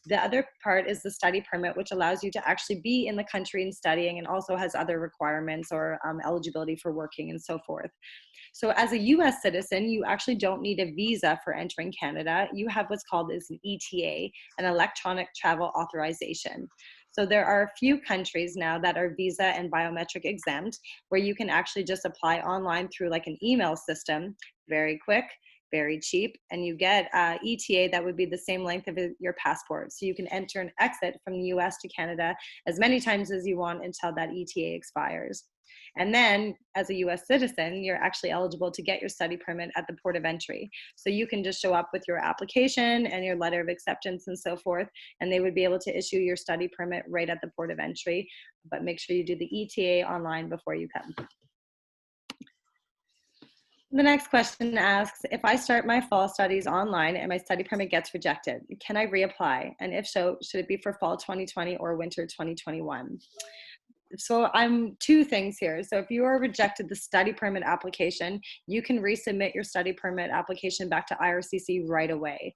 The other part is the study permit, which allows you to actually be in the country and studying, and also has other requirements or eligibility for working and so forth. So as a US citizen, you actually don't need a visa for entering Canada. You have what's called as an ETA, an electronic travel authorization. So there are a few countries now that are visa and biometric exempt, where you can actually just apply online through like an email system, very quick, very cheap, and you get ETA that would be the same length of your passport. So you can enter and exit from the US to Canada as many times as you want until that ETA expires. And then as a US citizen, you're actually eligible to get your study permit at the port of entry. So you can just show up with your application and your letter of acceptance and so forth, and they would be able to issue your study permit right at the port of entry. But make sure you do the ETA online before you come. The next question asks, if I start my fall studies online and my study permit gets rejected, can I reapply? And if so, should it be for fall 2020 or winter 2021? So I'm two things here. So if you are rejected the study permit application, you can resubmit your study permit application back to IRCC right away.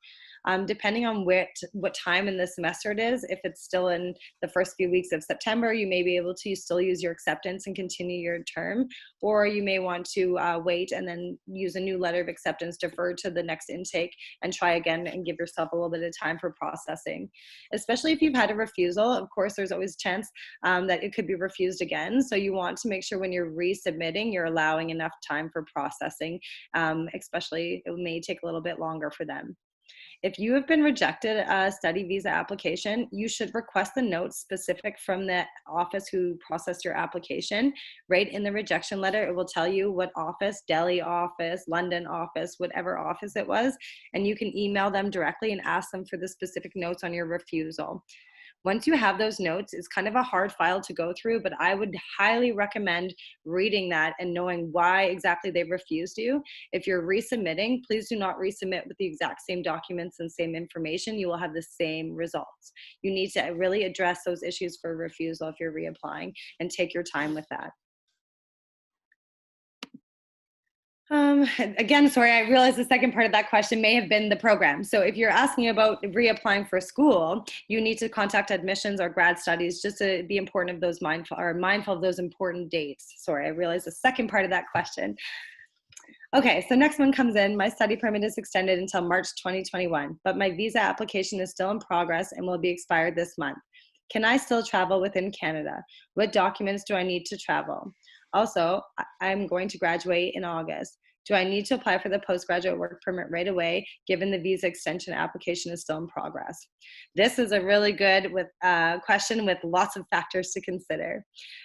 Depending on what time in the semester it is, if it's still in the first few weeks of September, you may be able to still use your acceptance and continue your term, or you may want to wait and then use a new letter of acceptance, defer to the next intake, and try again and give yourself a little bit of time for processing. Especially if you've had a refusal, of course, there's always a chance that it could be refused again. So you want to make sure when you're resubmitting, you're allowing enough time for processing, especially it may take a little bit longer for them. If you have been rejected a study visa application, you should request the notes specific from the office who processed your application. Right in the rejection letter, it will tell you what office, Delhi office, London office, whatever office it was, and you can email them directly and ask them for the specific notes on your refusal. Once you have those notes, it's kind of a hard file to go through, but I would highly recommend reading that and knowing why exactly they refused you. If you're resubmitting, please do not resubmit with the exact same documents and same information. You will have the same results. You need to really address those issues for refusal if you're reapplying, and take your time with that. Again, sorry, I realize the second part of that question may have been the program. So if you're asking about reapplying for school, you need to contact admissions or grad studies just to be mindful of those important dates. Sorry, I realize the second part of that question. Okay, so next one comes in. My study permit is extended until March 2021, but my visa application is still in progress and will be expired this month. Can I still travel within Canada? What documents do I need to travel? Also, I'm going to graduate in August. Do I need to apply for the postgraduate work permit right away, given the visa extension application is still in progress? This is a really good question with lots of factors to consider.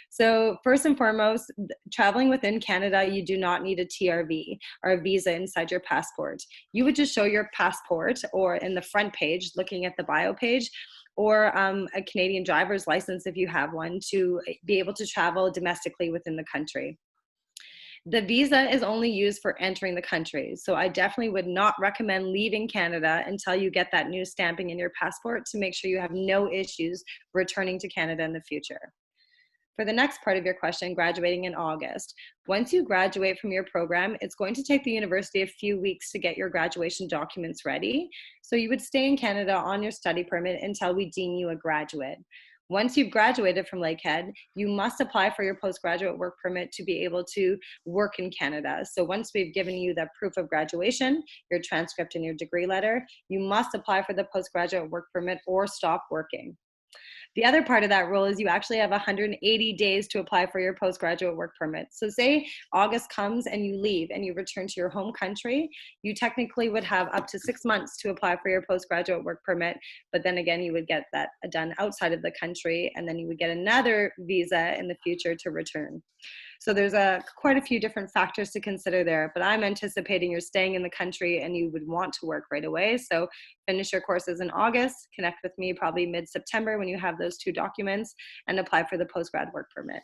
So first and foremost, traveling within Canada, you do not need a TRV or a visa inside your passport. You would just show your passport, or in the front page, looking at the bio page, or a Canadian driver's license if you have one, to be able to travel domestically within the country. The visa is only used for entering the country, so I definitely would not recommend leaving Canada until you get that new stamping in your passport to make sure you have no issues returning to Canada in the future. For the next part of your question, graduating in August. Once you graduate from your program, it's going to take the university a few weeks to get your graduation documents ready. So you would stay in Canada on your study permit until we deem you a graduate. Once you've graduated from Lakehead, you must apply for your postgraduate work permit to be able to work in Canada. So once we've given you the proof of graduation, your transcript and your degree letter, you must apply for the postgraduate work permit or stop working. The other part of that rule is you actually have 180 days to apply for your postgraduate work permit. So say August comes and you leave and you return to your home country, you technically would have up to 6 months to apply for your postgraduate work permit, but then again, you would get that done outside of the country, and then you would get another visa in the future to return. So there's quite a few different factors to consider there, but I'm anticipating you're staying in the country and you would want to work right away. So finish your courses in August, connect with me probably mid-September when you have those 2 documents, and apply for the postgrad work permit.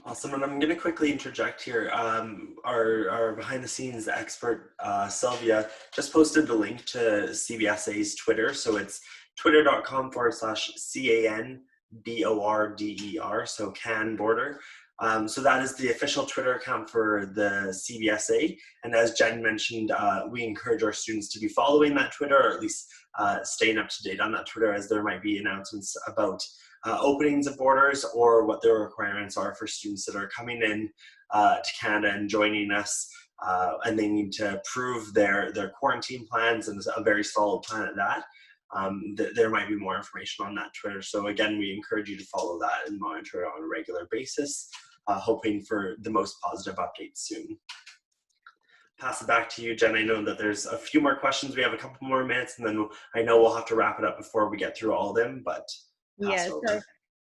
Awesome, and I'm going to quickly interject here. Our behind-the-scenes expert, Sylvia, just posted the link to CBSA's Twitter. So it's twitter.com/CANBORDER, so CAN border. So that is the official Twitter account for the CBSA. And as Jen mentioned, we encourage our students to be following that Twitter, or at least staying up to date on that Twitter, as there might be announcements about openings of borders or what their requirements are for students that are coming in to Canada and joining us. And they need to prove their quarantine plans, and a very solid plan at that. There might be more information on that Twitter. So again, we encourage you to follow that and monitor it on a regular basis, hoping for the most positive updates soon. Pass it back to you, Jen. I know that there's a few more questions. We have a couple more minutes, and then I know we'll have to wrap it up before we get through all of them, but Yes, so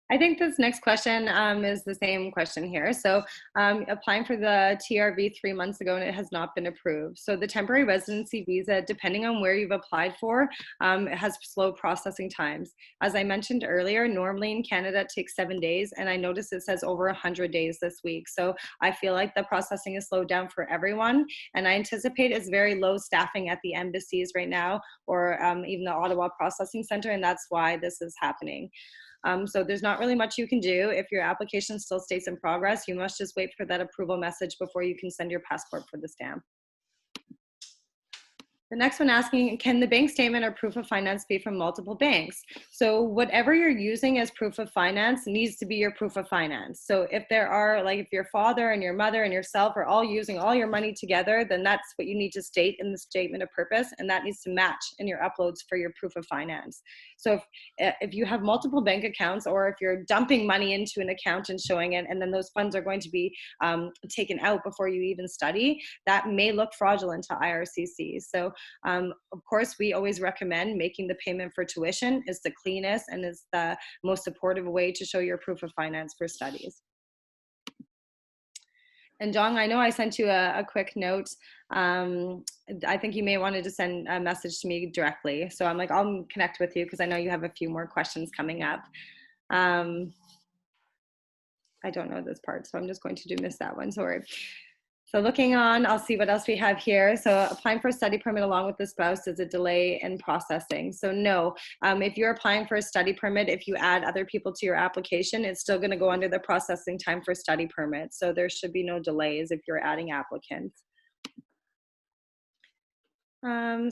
I think this next question is the same question here. So applying for the TRV 3 months ago and it has not been approved. So the temporary residency visa, depending on where you've applied for, it has slow processing times. As I mentioned earlier, normally in Canada it takes 7 days, and I noticed it says over 100 days this week. So I feel like the processing is slowed down for everyone, and I anticipate it's very low staffing at the embassies right now, or even the Ottawa Processing Center, and that's why this is happening. So there's not really much you can do. If your application still stays in progress, you must just wait for that approval message before you can send your passport for the stamp. The next one asking, can the bank statement or proof of finance be from multiple banks? So whatever you're using as proof of finance needs to be your proof of finance. So if there are, like if your father and your mother and yourself are all using all your money together, then that's what you need to state in the statement of purpose, and that needs to match in your uploads for your proof of finance. So if you have multiple bank accounts, or if you're dumping money into an account and showing it, and then those funds are going to be taken out before you even study, that may look fraudulent to IRCC. So of course, we always recommend making the payment for tuition is the cleanest and is the most supportive way to show your proof of finance for studies. And Jong, I know I sent you a quick note. I think you may wanted to send a message to me directly. So I'm like, I'll connect with you because I know you have a few more questions coming up. I don't know this part, so I'm just going to miss that one, sorry. So looking on, I'll see what else we have here. So applying for a study permit along with the spouse is a delay in processing. So no, if you're applying for a study permit, if you add other people to your application, it's still going to go under the processing time for study permit. So there should be no delays if you're adding applicants.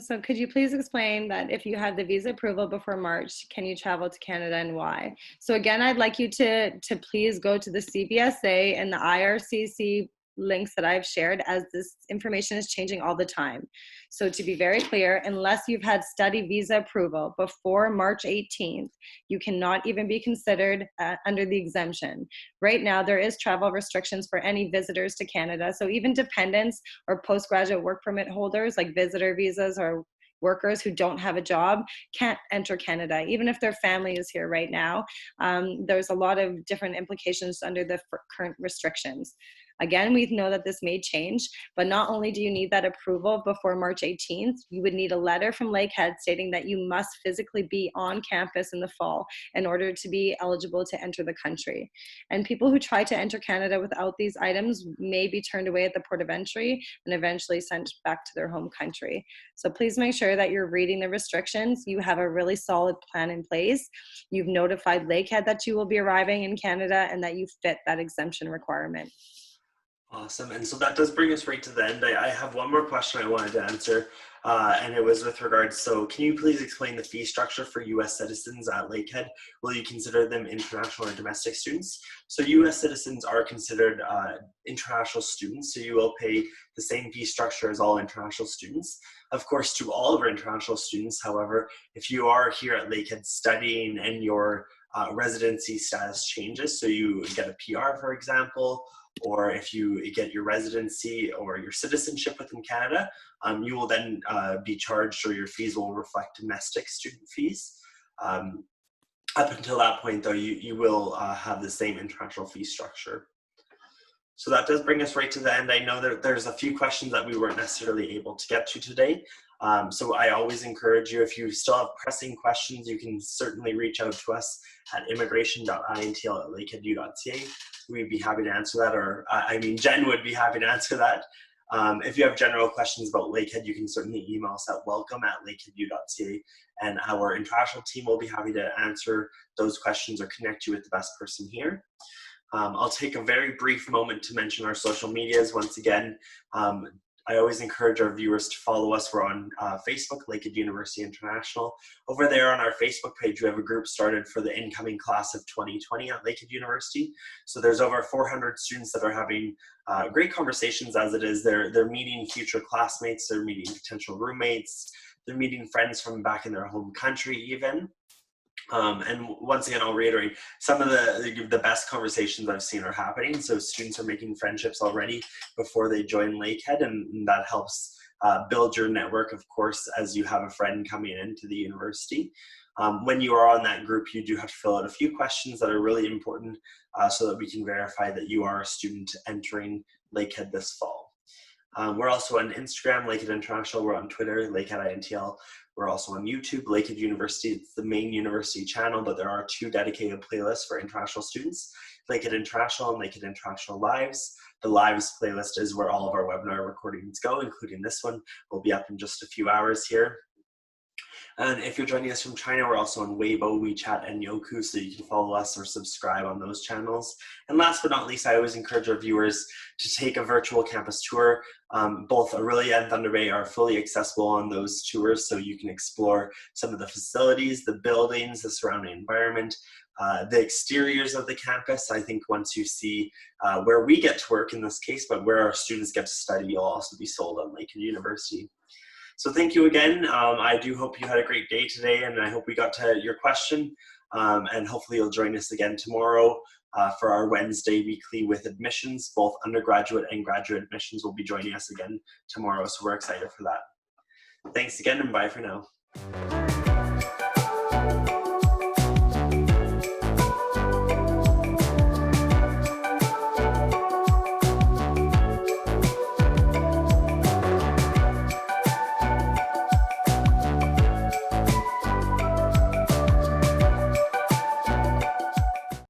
So could you please explain that if you have the visa approval before March, can you travel to Canada and why? So again, I'd like you to please go to the CBSA and the IRCC links that I've shared, as this information is changing all the time. So to be very clear, unless you've had study visa approval before March 18th, you cannot even be considered under the exemption. Right now, there is travel restrictions for any visitors to Canada. So even dependents or postgraduate work permit holders, like visitor visas or workers who don't have a job, can't enter Canada, even if their family is here right now. There's a lot of different implications under the current restrictions. Again, we know that this may change, but not only do you need that approval before March 18th, you would need a letter from Lakehead stating that you must physically be on campus in the fall in order to be eligible to enter the country. And people who try to enter Canada without these items may be turned away at the port of entry and eventually sent back to their home country. So please make sure that you're reading the restrictions. You have a really solid plan in place. You've notified Lakehead that you will be arriving in Canada and that you fit that exemption requirement. Awesome. And so that does bring us right to the end. I have one more question I wanted to answer, and it was with regards, so can you please explain the fee structure for U.S. citizens at Lakehead? Will you consider them international or domestic students? So U.S. citizens are considered international students, so you will pay the same fee structure as all international students. Of course, to all of our international students, however, if you are here at Lakehead studying and your residency status changes, so you get a PR, for example, or if you get your residency or your citizenship within Canada, you will then be charged, or your fees will reflect domestic student fees. Up until that point, though, you will have the same international fee structure. So that does bring us right to the end. I know that there's a few questions that we weren't necessarily able to get to today. So I always encourage you, if you still have pressing questions, you can certainly reach out to us at immigration.intl@lakeheadu.ca. We'd be happy to answer that, or Jen would be happy to answer that. If you have general questions about Lakehead, you can certainly email us at welcome@lakeheadu.ca, and our international team will be happy to answer those questions or connect you with the best person here. I'll take a very brief moment to mention our social medias once again. I always encourage our viewers to follow us. We're on Facebook, Lakehead University International. Over there on our Facebook page, we have a group started for the incoming class of 2020 at Lakehead University. So there's over 400 students that are having great conversations as it is. They're meeting future classmates, they're meeting potential roommates, they're meeting friends from back in their home country even. And once again, I'll reiterate, some of the best conversations I've seen are happening. So students are making friendships already before they join Lakehead, and that helps build your network, of course, as you have a friend coming into the university. When you are on that group, you do have to fill out a few questions that are really important so that we can verify that you are a student entering Lakehead this fall. We're also on Instagram, Lakehead International. We're on Twitter, Lakehead INTL. We're also on YouTube, Lakehead University. It's the main university channel, but there are 2 dedicated playlists for international students, Lakehead International and Lakehead International Lives. The Lives playlist is where all of our webinar recordings go, including this one. Will be up in just a few hours here. And if you're joining us from China, we're also on Weibo, WeChat, and Youku, so you can follow us or subscribe on those channels. And last but not least, I always encourage our viewers to take a virtual campus tour. Both Aurelia and Thunder Bay are fully accessible on those tours, so you can explore some of the facilities, the buildings, the surrounding environment, the exteriors of the campus. I think once you see where we get to work in this case, but where our students get to study, you'll also be sold on Lakehead University. So thank you again. I do hope you had a great day today, and I hope we got to your question. And hopefully you'll join us again tomorrow for our Wednesday weekly with admissions. Both undergraduate and graduate admissions will be joining us again tomorrow, so we're excited for that. Thanks again, and bye for now.